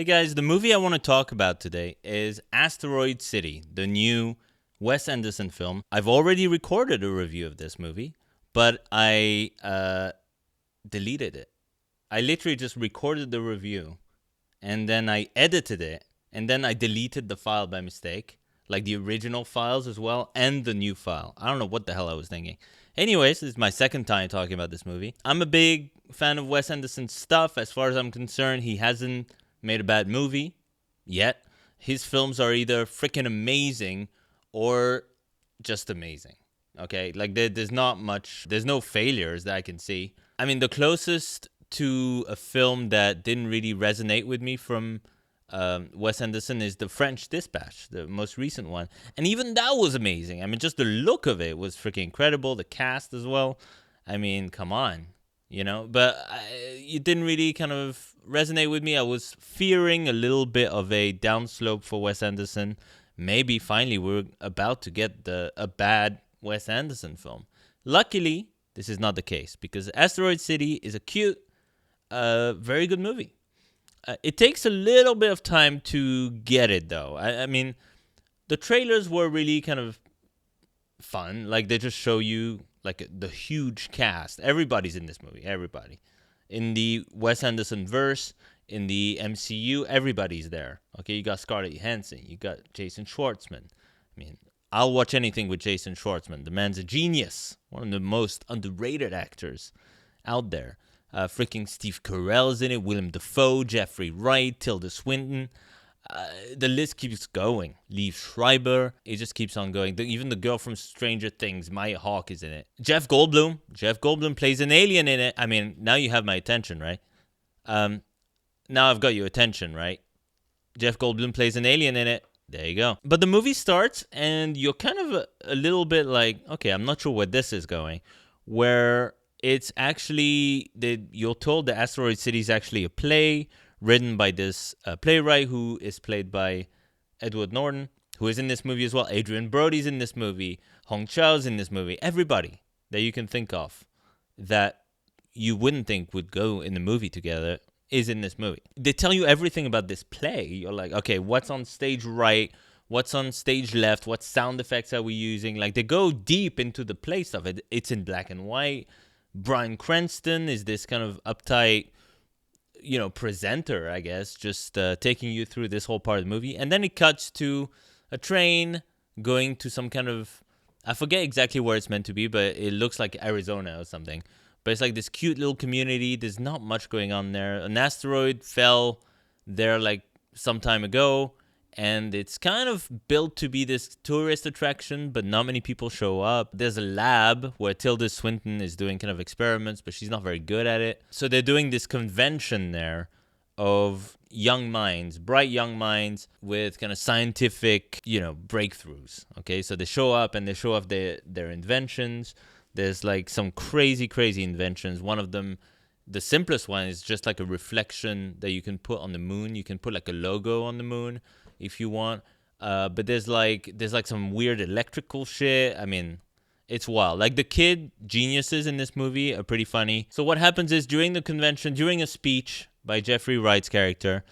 Hey guys, the movie I want to talk about today is Asteroid City, the new Wes Anderson film. I've already recorded a review of this movie, but I deleted it. I literally just recorded the review and then I edited it and then I deleted the file by mistake, like the original files as well and the new file. I don't know what the hell I was thinking. Anyways, this is my second time talking about this movie. I'm a big fan of Wes Anderson's stuff. As far as I'm concerned, he hasn't made a bad movie yet. His films are either freaking amazing or just amazing. Okay, like there's not much, there's no failures that I can see. I mean, the closest to a film that didn't really resonate with me from Wes Anderson is The French Dispatch, the most recent one. And even that was amazing. I mean, just the look of it was freaking incredible. The cast as well. I mean, come on, you know? But it didn't really kind of resonate with me. I was fearing a little bit of a downslope for Wes Anderson. Maybe finally we're about to get a bad Wes Anderson film. Luckily, this is not the case because Asteroid City is a cute, very good movie. It takes a little bit of time to get it, though. I mean, the trailers were really kind of fun. Like, they just show you, like, the huge cast. Everybody's in this movie. Everybody. In the Wes Anderson verse, in the MCU, everybody's there. Okay, you got Scarlett Johansson. You got Jason Schwartzman. I mean, I'll watch anything with Jason Schwartzman. The man's a genius. One of the most underrated actors out there. Freaking Steve Carell's in it, Willem Dafoe, Jeffrey Wright, Tilda Swinton. The list keeps going. Liev Schreiber, it just keeps on going. Even the girl from Stranger Things, Maya Hawke, is in it. Jeff Goldblum plays an alien in it. I mean, now you have my attention, right? Now I've got your attention, right? Jeff Goldblum plays an alien in it. There you go. But the movie starts, and you're kind of a little bit like, okay, I'm not sure where this is going. Where it's actually, you're told that Asteroid City is actually a play written by this playwright who is played by Edward Norton, who is in this movie as well. Adrian Brody's in this movie. Hong Chau's in this movie. Everybody that you can think of that you wouldn't think would go in the movie together is in this movie. They tell you everything about this play. You're like, okay, what's on stage right? What's on stage left? What sound effects are we using? Like, they go deep into the play stuff. It's in black and white. Bryan Cranston is this kind of uptight, presenter, I guess, just taking you through this whole part of the movie. And then it cuts to a train going to some kind of, I forget exactly where it's meant to be, but it looks like Arizona or something. But it's like this cute little community. There's not much going on there. An asteroid fell there like some time ago. And it's kind of built to be this tourist attraction, but not many people show up. There's a lab where Tilda Swinton is doing kind of experiments, but she's not very good at it. So they're doing this convention there of young minds, bright young minds with kind of scientific, breakthroughs. Okay, so they show up and they show off their inventions. There's like some crazy, crazy inventions. One of them, the simplest one, is just like a reflection that you can put on the moon. You can put like a logo on the moon if you want, but there's like some weird electrical shit. I mean, it's wild. Like, the kid geniuses in this movie are pretty funny. So what happens is, during the convention, during a speech by Jeffrey Wright's character,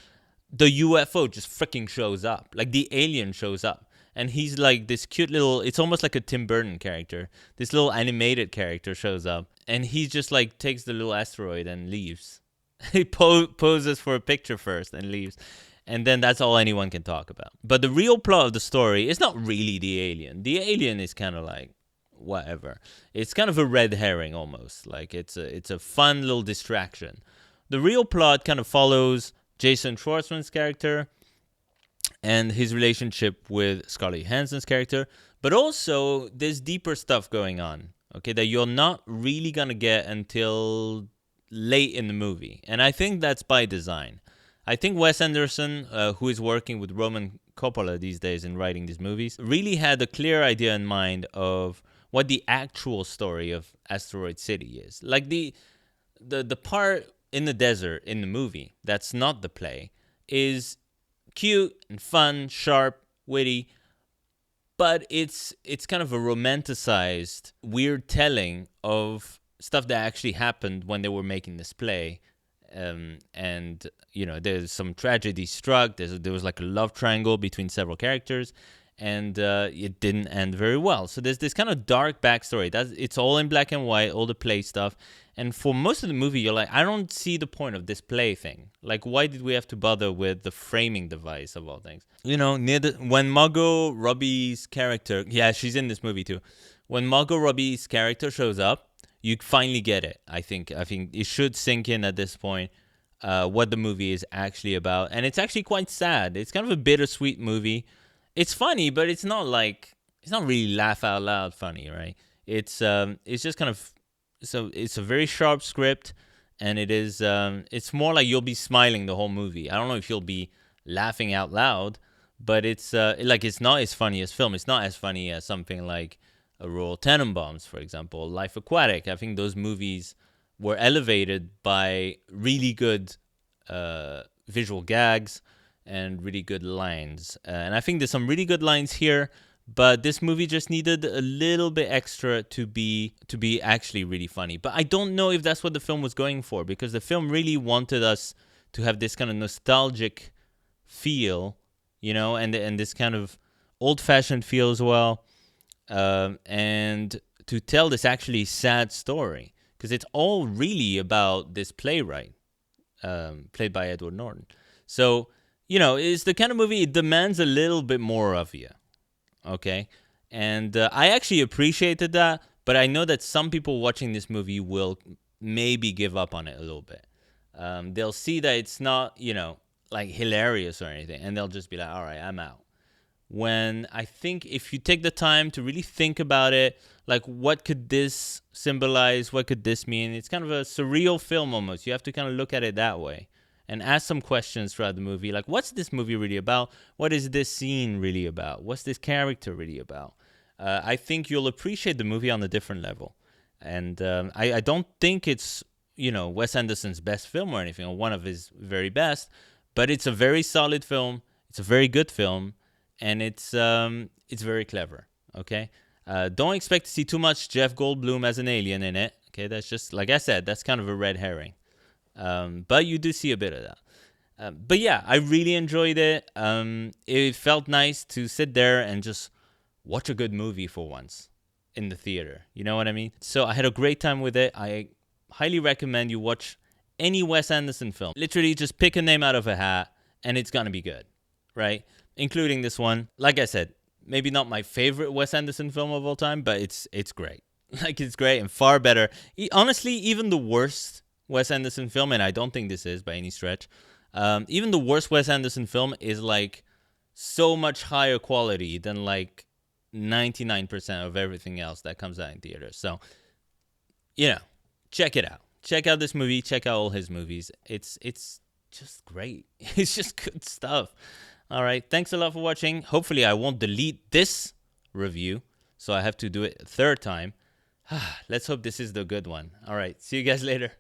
the UFO just freaking shows up. Like, the alien shows up, and he's like this cute little, it's almost like a Tim Burton character. This little animated character shows up, and he just like takes the little asteroid and leaves. He poses for a picture first and leaves. And then that's all anyone can talk about. But the real plot of the story is not really the alien. The alien is kind of like whatever. It's kind of a red herring almost. Like, it's a fun little distraction. The real plot kind of follows Jason Schwartzman's character and his relationship with Scarlett Johansson's character. But also, there's deeper stuff going on, okay, that you're not really going to get until late in the movie. And I think that's by design. I think Wes Anderson, who is working with Roman Coppola these days in writing these movies, really had a clear idea in mind of what the actual story of Asteroid City is. Like, the part in the desert in the movie that's not the play is cute and fun, sharp, witty, but it's kind of a romanticized, weird telling of stuff that actually happened when they were making this play and there's some tragedy struck. There was like a love triangle between several characters, and it didn't end very well. So there's this kind of dark backstory. It's all in black and white, all the play stuff. And for most of the movie, you're like, I don't see the point of this play thing. Like, why did we have to bother with the framing device of all things? When Margot Robbie's character, yeah, she's in this movie too. When Margot Robbie's character shows up, you finally get it. I think it should sink in at this point what the movie is actually about. And it's actually quite sad. It's kind of a bittersweet movie. It's funny, but it's not really laugh out loud funny, right? It's just kind of, so it's a very sharp script, and it's more like you'll be smiling the whole movie. I don't know if you'll be laughing out loud, but it's not as funny as film. It's not as funny as something like Royal Tenenbaums, for example, Life Aquatic. I think those movies were elevated by really good visual gags and really good lines. And I think there's some really good lines here, but this movie just needed a little bit extra to be actually really funny. But I don't know if that's what the film was going for, because the film really wanted us to have this kind of nostalgic feel, and this kind of old-fashioned feel as well, and to tell this actually sad story, because it's all really about this playwright, played by Edward Norton. So, it's the kind of movie, it demands a little bit more of you, okay? And I actually appreciated that, but I know that some people watching this movie will maybe give up on it a little bit. They'll see that it's not, like hilarious or anything, and they'll just be like, all right, I'm out. When I think if you take the time to really think about it, like, what could this symbolize? What could this mean? It's kind of a surreal film almost. You have to kind of look at it that way and ask some questions throughout the movie. Like, what's this movie really about? What is this scene really about? What's this character really about? I think you'll appreciate the movie on a different level. And I don't think it's, Wes Anderson's best film or anything, or one of his very best, but it's a very solid film. It's a very good film. And it's very clever, okay? Don't expect to see too much Jeff Goldblum as an alien in it, okay? That's just, like I said, that's kind of a red herring. But you do see a bit of that. But yeah, I really enjoyed it. It felt nice to sit there and just watch a good movie for once in the theater. You know what I mean? So I had a great time with it. I highly recommend you watch any Wes Anderson film. Literally just pick a name out of a hat and it's going to be good, right? Including this one. Like I said, maybe not my favorite Wes Anderson film of all time, but it's great. Like, it's great and far better. Honestly, even the worst Wes Anderson film, and I don't think this is by any stretch, even the worst Wes Anderson film is like so much higher quality than like 99% of everything else that comes out in theaters. So, check it out. Check out this movie. Check out all his movies. It's just great. It's just good stuff. All right. Thanks a lot for watching. Hopefully I won't delete this review, so I have to do it a third time. Let's hope this is the good one. All right. See you guys later.